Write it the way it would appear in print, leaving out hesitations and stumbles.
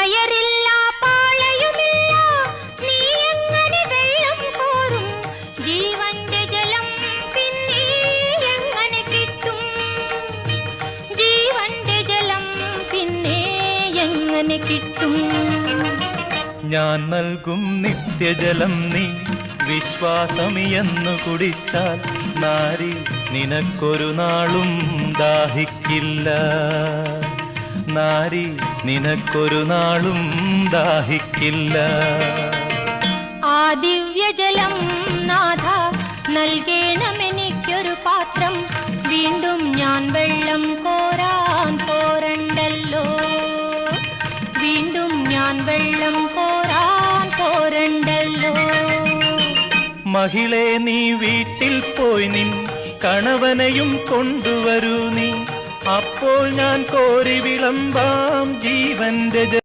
കയറില്ല പാളയുമില്ല, നീ എങ്ങനെ വെള്ളം കോരും? ജീവന്റെ ജലം പിന്നെ എങ്ങനെ കിട്ടും? ജീവന്റെ ജലം പിന്നെ എങ്ങനെ കിട്ടും? ഞാൻ നൽകും നിത്യജലം നീ വിശ്വാസമിയെന്നു കുടിച്ചാൽ നാരി നിനക്കൊരു നാളും ദാഹിക്കില്ല. നാരി നിനക്കൊരു നാളും ദാഹിക്കില്ല. ആ ദിവ്യജലം നാഥ നൽകേണമെനിക്കൊരു പാത്രം. വീണ്ടും ഞാൻ വെള്ളം കോരാൻ പോരണ്ടല്ലോ. വീണ്ടും ഞാൻ വെള്ളം കോരാൻ പോരണ്ടല്ലോ. മഹിളെ നീ വീട്ടിൽ പോയി നിൻ കണവനെയും കൊണ്ടുവരൂ നീ. അപ്പോൾ ഞാൻ കോരി വിളമ്പാം ജീവന്റെ